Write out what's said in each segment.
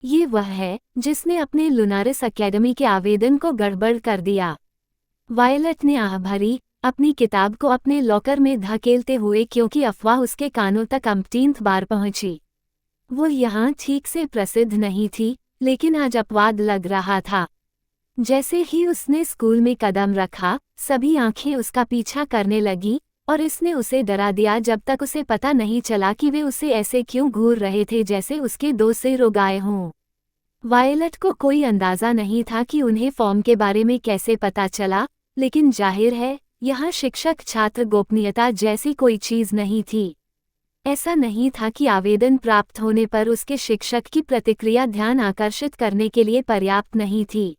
ये वह है जिसने अपने लुनारिस एकेडमी के आवेदन को गड़बड़ कर दिया। वायलट ने आह भरी, अपनी किताब को अपने लॉकर में धकेलते हुए, क्योंकि अफवाह उसके कानों तक 18th बार पहुंची। वो यहाँ ठीक से प्रसिद्ध नहीं थी, लेकिन आज अपवाद लग रहा था। जैसे ही उसने स्कूल में कदम रखा, सभी आंखें उसका पीछा करने लगी, और इसने उसे डरा दिया जब तक उसे पता नहीं चला कि वे उसे ऐसे क्यों घूर रहे थे जैसे उसके 2 सिर उगाए हों। वायलट को कोई अंदाज़ा नहीं था कि उन्हें फॉर्म के बारे में कैसे पता चला, लेकिन जाहिर है यहाँ शिक्षक छात्र गोपनीयता जैसी कोई चीज़ नहीं थी। ऐसा नहीं था कि आवेदन प्राप्त होने पर उसके शिक्षक की प्रतिक्रिया ध्यान आकर्षित करने के लिए पर्याप्त नहीं थी।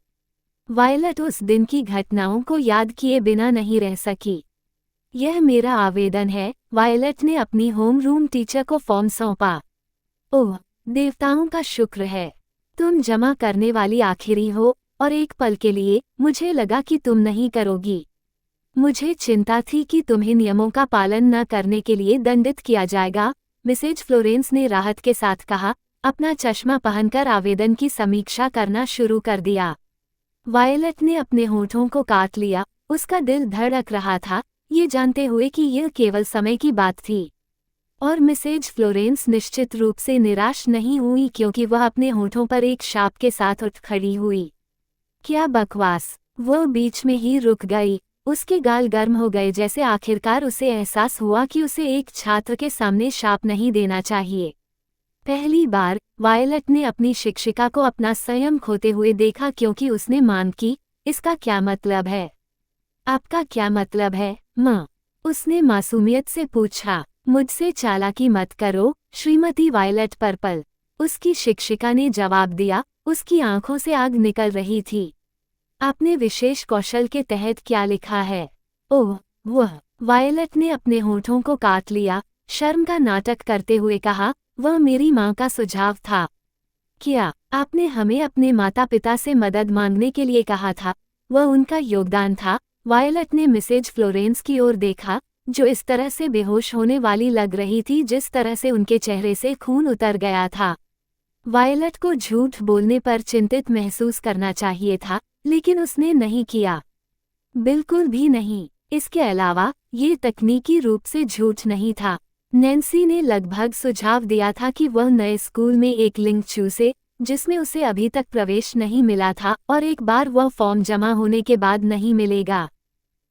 वायलट उस दिन की घटनाओं को याद किए बिना नहीं रह सकी। यह मेरा आवेदन है, वायलट ने अपनी होम रूम टीचर को फॉर्म सौंपा। ओह, देवताओं का शुक्र है, तुम जमा करने वाली आखिरी हो, और एक पल के लिए मुझे लगा कि तुम नहीं करोगी। मुझे चिंता थी कि तुम्हें नियमों का पालन न करने के लिए दंडित किया जाएगा, मिसेज फ्लोरेंस ने राहत के साथ कहा, अपना चश्मा पहनकर आवेदन की समीक्षा करना शुरू कर दिया। वायलट ने अपने होठों को काट लिया, उसका दिल धड़क रहा था, ये जानते हुए कि यह केवल समय की बात थी। और मिसेज फ्लोरेंस निश्चित रूप से निराश नहीं हुई, क्योंकि वह अपने होठों पर एक शाप के साथ उठ खड़ी हुई। क्या बकवास! वह बीच में ही रुक गई। उसके गाल गर्म हो गए, जैसे आखिरकार उसे एहसास हुआ कि उसे एक छात्र के सामने शाप नहीं देना चाहिए। पहली बार वायलट ने अपनी शिक्षिका को अपना संयम खोते हुए देखा, क्योंकि उसने मान की, इसका क्या मतलब है? आपका क्या मतलब है, माँ? उसने मासूमियत से पूछा। मुझसे चालाकी मत करो, श्रीमती वायलट पर्पल, उसकी शिक्षिका ने जवाब दिया, उसकी आंखों से आग निकल रही थी। आपने विशेष कौशल के तहत क्या लिखा है? ओह, वह। वायलट ने अपने होठों को काट लिया, शर्म का नाटक करते हुए कहा, वह मेरी माँ का सुझाव था। क्या आपने हमें अपने माता पिता से मदद मांगने के लिए कहा था? वह उनका योगदान था। वायलट ने मिसेज फ्लोरेंस की ओर देखा, जो इस तरह से बेहोश होने वाली लग रही थी जिस तरह से उनके चेहरे से खून उतर गया था। वायलट को झूठ बोलने पर चिंतित महसूस करना चाहिए था, लेकिन उसने नहीं किया। बिल्कुल भी नहीं। इसके अलावा ये तकनीकी रूप से झूठ नहीं था। नैन्सी ने लगभग सुझाव दिया था कि वह नए स्कूल में एक लिंक चूसे, जिसमें उसे अभी तक प्रवेश नहीं मिला था, और एक बार वह फॉर्म जमा होने के बाद नहीं मिलेगा।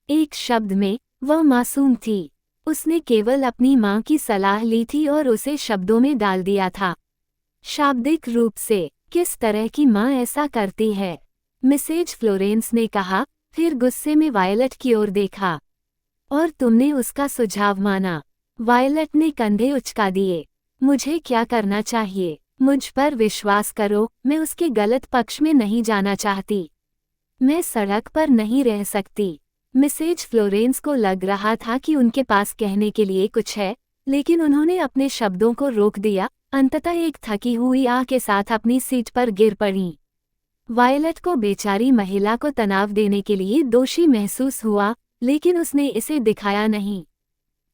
एक शब्द में, वह मासूम थी। उसने केवल अपनी माँ की सलाह ली थी और उसे शब्दों में डाल दिया था। शाब्दिक रूप से, किस तरह की माँ ऐसा करती है? मिसेज फ्लोरेंस ने कहा, फिर गुस्से में वायलट की ओर देखा। और तुमने उसका सुझाव माना? वायलट ने कंधे उचका दिए। मुझे क्या करना चाहिए? मुझ पर विश्वास करो, मैं उसके गलत पक्ष में नहीं जाना चाहती। मैं सड़क पर नहीं रह सकती। मिसेज फ्लोरेंस को लग रहा था कि उनके पास कहने के लिए कुछ है, लेकिन उन्होंने अपने शब्दों को रोक दिया। अंततः एक थकी हुई आह के साथ अपनी सीट पर गिर पड़ी। वायलट को बेचारी महिला को तनाव देने के लिए दोषी महसूस हुआ, लेकिन उसने इसे दिखाया नहीं।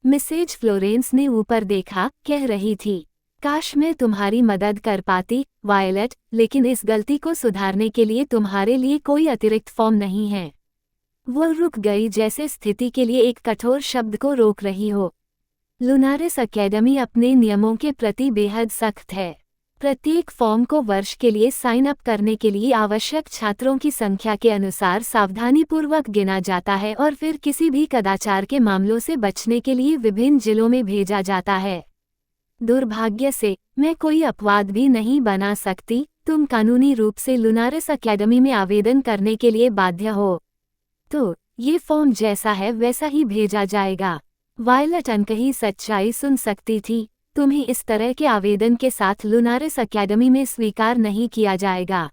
मिसेज फ्लोरेंस ने ऊपर देखा, कह रही थी, काश मैं तुम्हारी मदद कर पाती, वायलट, लेकिन इस गलती को सुधारने के लिए तुम्हारे लिए कोई अतिरिक्त फॉर्म नहीं है। वह रुक गई, जैसे स्थिति के लिए एक कठोर शब्द को रोक रही हो। लुनारिस एकेडमी अपने नियमों के प्रति बेहद सख्त है। प्रत्येक फॉर्म को वर्ष के लिए साइन अप करने के लिए आवश्यक छात्रों की संख्या के अनुसार सावधानीपूर्वक गिना जाता है और फिर किसी भी कदाचार के मामलों से बचने के लिए विभिन्न जिलों में भेजा जाता है। दुर्भाग्य से, मैं कोई अपवाद भी नहीं बना सकती। तुम कानूनी रूप से लुनारिस एकेडमी में आवेदन करने के लिए बाध्य हो। तो ये फॉर्म जैसा है वैसा ही भेजा जाएगा। वायलट अनकही सच्चाई सुन सकती थी। तुम्हें इस तरह के आवेदन के साथ लुनारिस एकेडमी में स्वीकार नहीं किया जाएगा।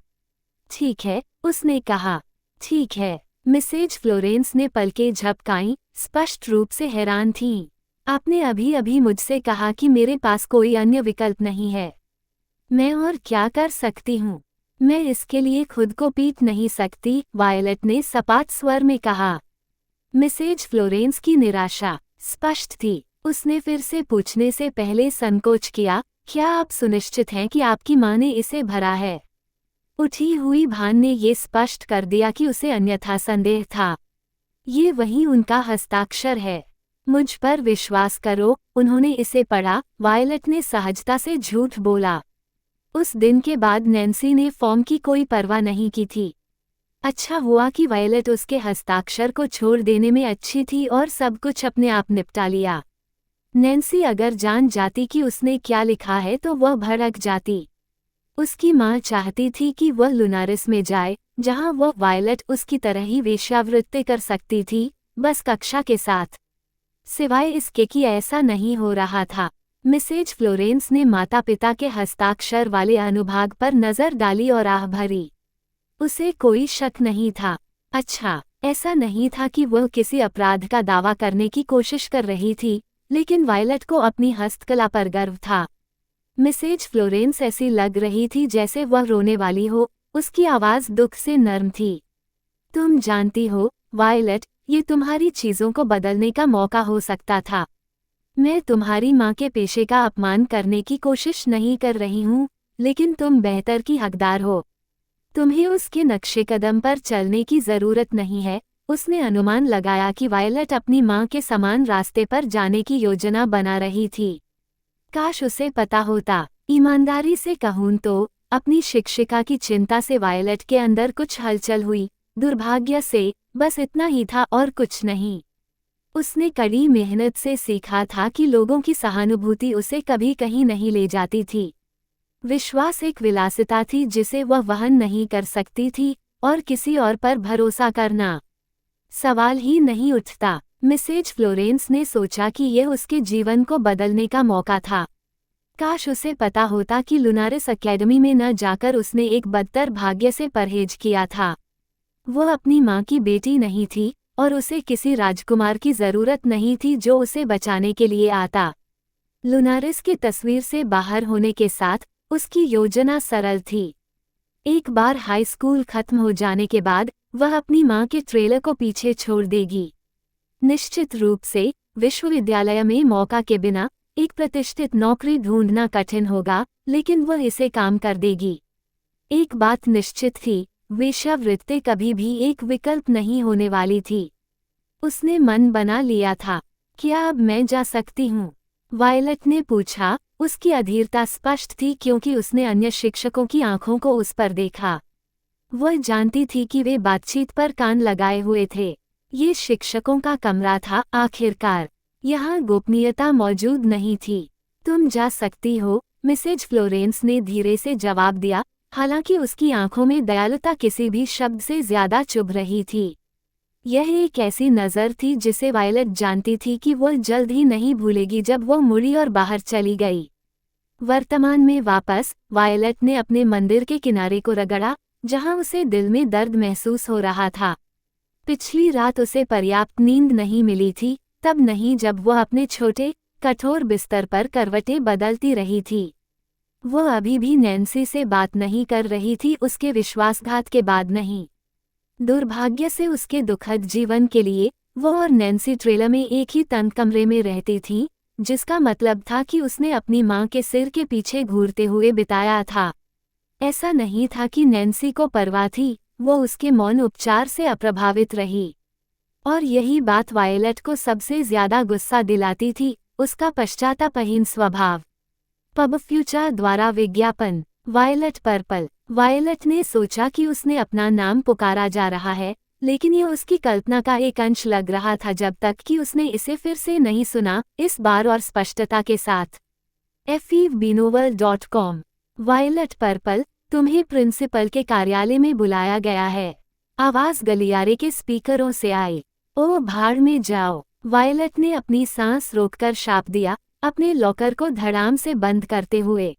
ठीक है, उसने कहा। ठीक है। मिसेज फ्लोरेंस ने पलकें झपकाईं, स्पष्ट रूप से हैरान थीं। आपने अभी अभी मुझसे कहा कि मेरे पास कोई अन्य विकल्प नहीं है। मैं और क्या कर सकती हूँ? मैं इसके लिए खुद को पीट नहीं सकती, वायलट ने सपाट स्वर में कहा। मिसेज फ्लोरेंस की निराशा स्पष्ट थी। उसने फिर से पूछने से पहले संकोच किया, क्या आप सुनिश्चित हैं कि आपकी माँ ने इसे भरा है? उठी हुई भान ने ये स्पष्ट कर दिया कि उसे अन्यथा संदेह था। ये वही उनका हस्ताक्षर है। मुझ पर विश्वास करो, उन्होंने इसे पढ़ा, वायलट ने सहजता से झूठ बोला। उस दिन के बाद नैन्सी ने फॉर्म की कोई परवाह नहीं की थी। अच्छा हुआ कि वायलट उसके हस्ताक्षर को छोड़ देने में अच्छी थी और सब कुछ अपने आप निपटा लिया। नैन्सी अगर जान जाती कि उसने क्या लिखा है तो वह भड़क जाती। उसकी माँ चाहती थी कि वह लुनारिस में जाए, जहाँ वह वायलट उसकी तरह ही वेश्यावृत्ति कर सकती थी, बस कक्षा के साथ। सिवाय इसके कि ऐसा नहीं हो रहा था। मिसेज फ्लोरेंस ने माता पिता के हस्ताक्षर वाले अनुभाग पर नजर डाली और आह भरी। उसे कोई शक नहीं था। अच्छा, ऐसा नहीं था कि वह किसी अपराध का दावा करने की कोशिश कर रही थी, लेकिन वायलट को अपनी हस्तकला पर गर्व था। मिसेज फ्लोरेंस ऐसी लग रही थी जैसे वह रोने वाली हो, उसकी आवाज़ दुख से नर्म थी। तुम जानती हो, वायलट, ये तुम्हारी चीज़ों को बदलने का मौका हो सकता था। मैं तुम्हारी माँ के पेशे का अपमान करने की कोशिश नहीं कर रही हूँ, लेकिन तुम बेहतर की हकदार हो। तुम्हें उसके नक्शे कदम पर चलने की ज़रूरत नहीं है। उसने अनुमान लगाया कि वायलट अपनी माँ के समान रास्ते पर जाने की योजना बना रही थी। काश उसे पता होता। ईमानदारी से कहूँ तो अपनी शिक्षिका की चिंता से वायलट के अंदर कुछ हलचल हुई। दुर्भाग्य से बस इतना ही था और कुछ नहीं। उसने कड़ी मेहनत से सीखा था कि लोगों की सहानुभूति उसे कभी कहीं नहीं ले जाती थी। विश्वास एक विलासिता थी जिसे वह वहन नहीं कर सकती थी, और किसी और पर भरोसा करना सवाल ही नहीं उठता। मिसेज फ्लोरेंस ने सोचा कि यह उसके जीवन को बदलने का मौका था। काश उसे पता होता कि लुनारिस एकेडमी में न जाकर उसने एक बदतर भाग्य से परहेज किया था। वह अपनी माँ की बेटी नहीं थी, और उसे किसी राजकुमार की जरूरत नहीं थी जो उसे बचाने के लिए आता। लुनारिस की तस्वीर से बाहर होने के साथ उसकी योजना सरल थी। एक बार हाई स्कूल खत्म हो जाने के बाद वह अपनी माँ के ट्रेलर को पीछे छोड़ देगी। निश्चित रूप से विश्वविद्यालय में मौका के बिना एक प्रतिष्ठित नौकरी ढूंढना कठिन होगा, लेकिन वह इसे काम कर देगी। एक बात निश्चित थी, वेश्यावृत्ति कभी भी एक विकल्प नहीं होने वाली थी। उसने मन बना लिया था। क्या अब मैं जा सकती हूँ? वायलट ने पूछा। उसकी अधीरता स्पष्ट थी क्योंकि उसने अन्य शिक्षकों की आंखों को उस पर देखा। वह जानती थी कि वे बातचीत पर कान लगाए हुए थे। ये शिक्षकों का कमरा था आखिरकार। यहाँ गोपनीयता मौजूद नहीं थी। तुम जा सकती हो, मिसेज फ्लोरेंस ने धीरे से जवाब दिया, हालांकि उसकी आंखों में दयालुता किसी भी शब्द से ज्यादा चुभ रही थी। यह एक ऐसी नज़र थी जिसे वायलट जानती थी कि वह जल्द ही नहीं भूलेगी जब वह मुड़ी और बाहर चली गई। वर्तमान में वापस, वायलट ने अपने मंदिर के किनारे को रगड़ा, जहां उसे दिल में दर्द महसूस हो रहा था। पिछली रात उसे पर्याप्त नींद नहीं मिली थी, तब नहीं जब वह अपने छोटे, कठोर बिस्तर पर करवटें बदलती रही थी। वह अभी भी नैन्सी से बात नहीं कर रही थी, उसके विश्वासघात के बाद नहीं। दुर्भाग्य से उसके दुखद जीवन के लिए वह और नैन्सी ट्रेलर में एक ही तंग कमरे में रहती थी, जिसका मतलब था कि उसने अपनी माँ के सिर के पीछे घूरते हुए बिताया था। ऐसा नहीं था कि नैन्सी को परवाह थी, वो उसके मौन उपचार से अप्रभावित रही। और यही बात वायलट को सबसे ज्यादा गुस्सा दिलाती थी, उसका पश्चातापहीन स्वभाव। पब फ्यूचर द्वारा विज्ञापन, वायलट पर्पल। वायलट ने सोचा कि उसने अपना नाम पुकारा जा रहा है, लेकिन यह उसकी कल्पना का एक अंश लग रहा था जब तक कि उसने इसे फिर से नहीं सुना, इस बार और स्पष्टता के साथ। fevbinovel.com। वायलट पर्पल, तुम्हें प्रिंसिपल के कार्यालय में बुलाया गया है। आवाज गलियारे के स्पीकरों से आई। ओ भाड़ में जाओ, वायलट ने अपनी सांस रोककर शाप दिया, अपने लॉकर को धड़ाम से बंद करते हुए।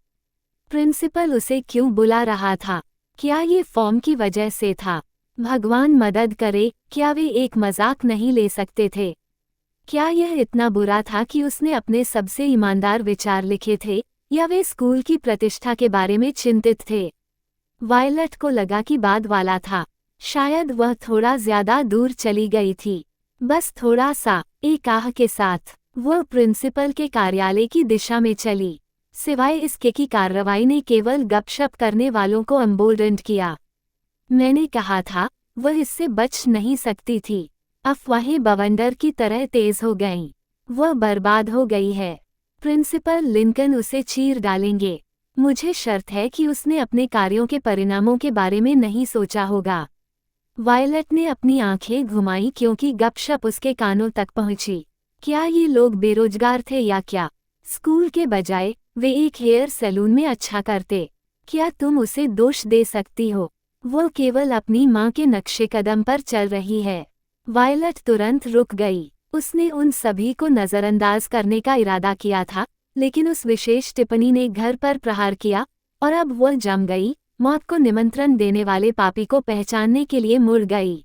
प्रिंसिपल उसे क्यों बुला रहा था? क्या ये फॉर्म की वजह से था? भगवान मदद करे, क्या वे एक मजाक नहीं ले सकते थे? क्या यह इतना बुरा था कि उसने अपने सबसे ईमानदार विचार लिखे थे, या वे स्कूल की प्रतिष्ठा के बारे में चिंतित थे? वायलट को लगा कि बाद वाला था। शायद वह थोड़ा ज्यादा दूर चली गई थी, बस थोड़ा सा। एक आह के साथ वह प्रिंसिपल के कार्यालय की दिशा में चली। सिवाय इसके कि कार्रवाई ने केवल गपशप करने वालों को एम्बोल्डेंड किया। मैंने कहा था, वह इससे बच नहीं सकती थी। अफवाहें बवंडर की तरह तेज हो गईं। वह बर्बाद हो गई है। प्रिंसिपल लिंकन उसे चीर डालेंगे। मुझे शर्त है कि उसने अपने कार्यों के परिणामों के बारे में नहीं सोचा होगा। वायलट ने अपनी आंखें घुमाई क्योंकि गपशप उसके कानों तक पहुंची। क्या ये लोग बेरोजगार थे या क्या? स्कूल के बजाय वे एक हेयर सैलून में अच्छा करते। क्या तुम उसे दोष दे सकती हो? वो केवल अपनी माँ के नक्शे कदम पर चल रही है। वायलट तुरंत रुक गई। उसने उन सभी को नज़रअंदाज करने का इरादा किया था, लेकिन उस विशेष टिप्पणी ने घर पर प्रहार किया और अब वह जम गई, मौत को निमंत्रण देने वाले पापी को पहचानने के लिए मुड़ गई।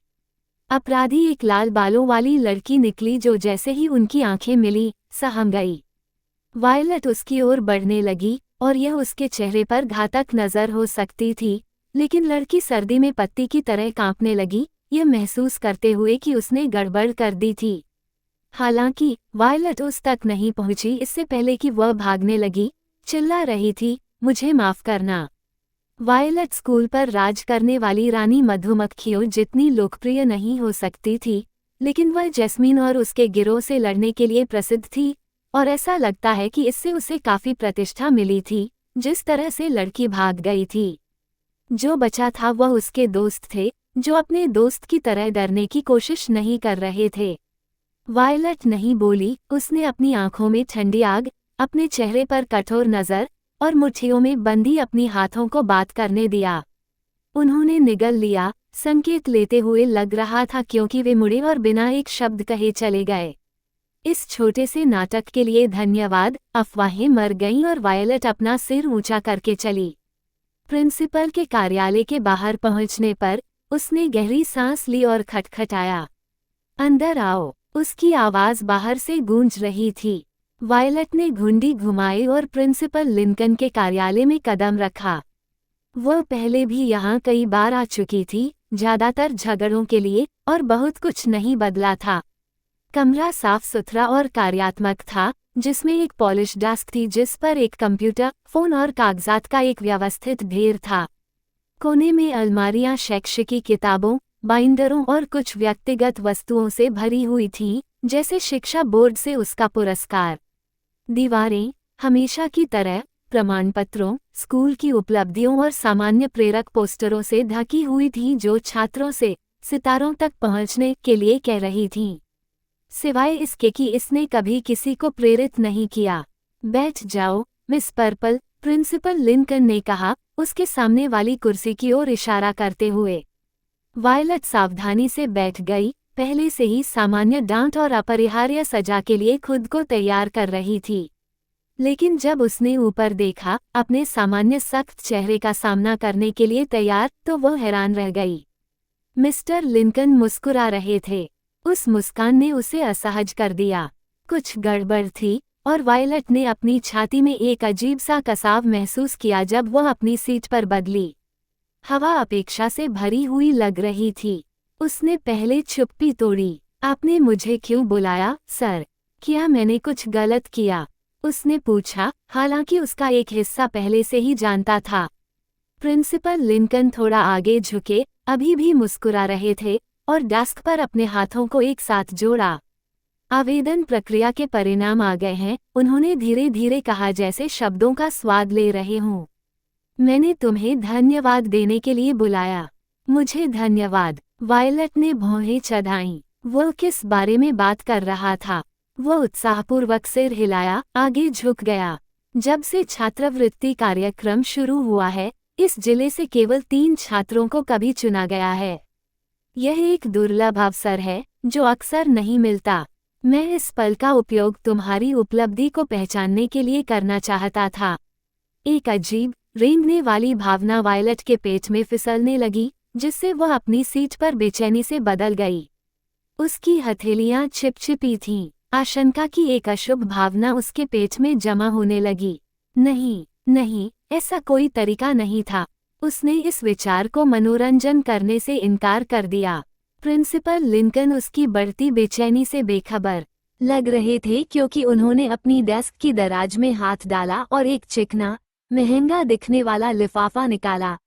अपराधी एक लाल बालों वाली लड़की निकली जो जैसे ही उनकी आंखें मिली, सहम गई। वायलट उसकी ओर बढ़ने लगी और यह उसके चेहरे पर घातक नज़र हो सकती थी, लेकिन लड़की सर्दी में पत्ती की तरह कांपने लगी, यह महसूस करते हुए कि उसने गड़बड़ कर दी थी। हालांकि वायलट उस तक नहीं पहुंची इससे पहले कि वह भागने लगी, चिल्ला रही थी, मुझे माफ करना। वायलट स्कूल पर राज करने वाली रानी मधुमक्खियों जितनी लोकप्रिय नहीं हो सकती थी, लेकिन वह जैस्मीन और उसके गिरोह से लड़ने के लिए प्रसिद्ध थी, और ऐसा लगता है कि इससे उसे काफी प्रतिष्ठा मिली थी। जिस तरह से लड़की भाग गई थी, जो बचा था वह उसके दोस्त थे, जो अपने दोस्त की तरह डरने की कोशिश नहीं कर रहे थे। वायलट नहीं बोली, उसने अपनी आंखों में ठंडी आग, अपने चेहरे पर कठोर नज़र और मुट्ठियों में बंधी अपनी हाथों को बात करने दिया। उन्होंने निगल लिया, संकेत लेते हुए लग रहा था क्योंकि वे मुड़े और बिना एक शब्द कहे चले गए। इस छोटे से नाटक के लिए धन्यवाद। अफवाहें मर गईं और वायलट अपना सिर ऊंचा करके चली। प्रिंसिपल के कार्यालय के बाहर पहुंचने पर उसने गहरी सांस ली और खटखटाया। अंदर आओ, उसकी आवाज़ बाहर से गूंज रही थी। वायलट ने घुंडी घुमाई और प्रिंसिपल लिंकन के कार्यालय में कदम रखा। वह पहले भी यहाँ कई बार आ चुकी थी, ज़्यादातर झगड़ों के लिए, और बहुत कुछ नहीं बदला था। कमरा साफ सुथरा और कार्यात्मक था, जिसमें एक पॉलिश डेस्क थी जिस पर एक कंप्यूटर, फोन और कागजात का एक व्यवस्थित ढेर था। कोने में अलमारियां शैक्षिकी किताबों, बाइंडरों और कुछ व्यक्तिगत वस्तुओं से भरी हुई थीं, जैसे शिक्षा बोर्ड से उसका पुरस्कार। दीवारें, हमेशा की तरह, प्रमाण पत्रों, स्कूल की उपलब्धियों और सामान्य प्रेरक पोस्टरों से ढकी हुई थीं जो छात्रों से सितारों तक पहुंचने के लिए कह रही थीं। सिवाय इसके कि इसने कभी किसी को प्रेरित नहीं किया। बैठ जाओ, मिस पर्पल, प्रिंसिपल लिंकन ने कहा, उसके सामने वाली कुर्सी की ओर इशारा करते हुए। वायलट सावधानी से बैठ गई, पहले से ही सामान्य डांट और अपरिहार्य सजा के लिए खुद को तैयार कर रही थी। लेकिन जब उसने ऊपर देखा, अपने सामान्य सख्त चेहरे का सामना करने के लिए तैयार, तो वह हैरान रह गई। मिस्टर लिंकन मुस्कुरा रहे थे। उस मुस्कान ने उसे असहज कर दिया। कुछ गड़बड़ थी, और वायलट ने अपनी छाती में एक अजीब सा कसाव महसूस किया जब वह अपनी सीट पर बदली। हवा अपेक्षा से भरी हुई लग रही थी। उसने पहले चुप्पी तोड़ी। आपने मुझे क्यों बुलाया, सर? क्या मैंने कुछ गलत किया? उसने पूछा, हालांकि उसका एक हिस्सा पहले से ही जानता था। प्रिंसिपल लिंकन थोड़ा आगे झुके, अभी भी मुस्कुरा रहे थे, और डेस्क पर अपने हाथों को एक साथ जोड़ा। आवेदन प्रक्रिया के परिणाम आ गए हैं, उन्होंने धीरे धीरे कहा जैसे शब्दों का स्वाद ले रहे हों। मैंने तुम्हें धन्यवाद देने के लिए बुलाया। मुझे धन्यवाद, वायलट ने भौहें चढ़ाईं। वह किस बारे में बात कर रहा था? वह उत्साहपूर्वक सिर हिलाया, आगे झुक गया। जब से छात्रवृत्ति कार्यक्रम शुरू हुआ है, इस जिले से केवल 3 छात्रों को कभी चुना गया है। यह एक दुर्लभ अवसर है, जो अक्सर नहीं मिलता। मैं इस पल का उपयोग तुम्हारी उपलब्धि को पहचानने के लिए करना चाहता था। एक अजीब, रेंगने वाली भावना वायलट के पेट में फिसलने लगी, जिससे वह अपनी सीट पर बेचैनी से बदल गई। उसकी हथेलियां चिपचिपी थीं। आशंका की एक अशुभ भावना उसके पेट में जमा होने लगी। नहीं, नहीं, ऐसा कोई तरीका नहीं था। उसने इस विचार को मनोरंजन करने से इनकार कर दिया। प्रिंसिपल लिंकन उसकी बढ़ती बेचैनी से बेखबर। लग रहे थे क्योंकि उन्होंने अपनी डेस्क की दराज में हाथ डाला और एक चिकना, महंगा दिखने वाला लिफाफा निकाला।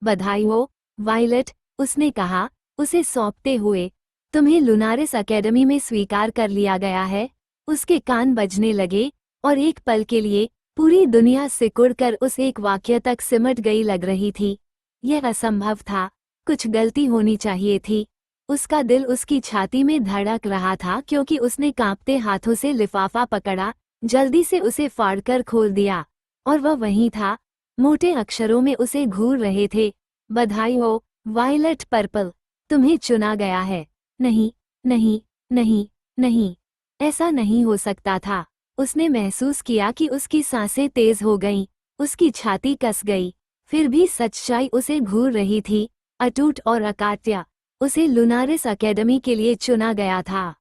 बधाई हो, वायलट, उसने कहा, उसे सौंपते हुए। तुम्हें लुनारिस अकेडमी में स्वीकार कर लिया गया है। उसके कान बजने लगे, और एक पल के लिए पूरी दुनिया सिकुड़कर उस एक वाक्य तक सिमट गई लग रही थी। यह असंभव था, कुछ गलती होनी चाहिए थी। उसका दिल उसकी छाती में धड़क रहा था क्योंकि उसने कांपते हाथों से लिफाफा पकड़ा, जल्दी से उसे फाड़कर खोल दिया, और वह वहीं था, मोटे अक्षरों में उसे घूर रहे थे। बधाई हो, वायलट पर्पल, तुम्हें चुना गया है। नहीं, नहीं, नहीं, नहीं, ऐसा नहीं हो सकता था। उसने महसूस किया कि उसकी सांसें तेज हो गईं, उसकी छाती कस गई। फिर भी सच्चाई उसे घूर रही थी, अटूट और अकाट्य। उसे लुनारिस अकेडमी के लिए चुना गया था।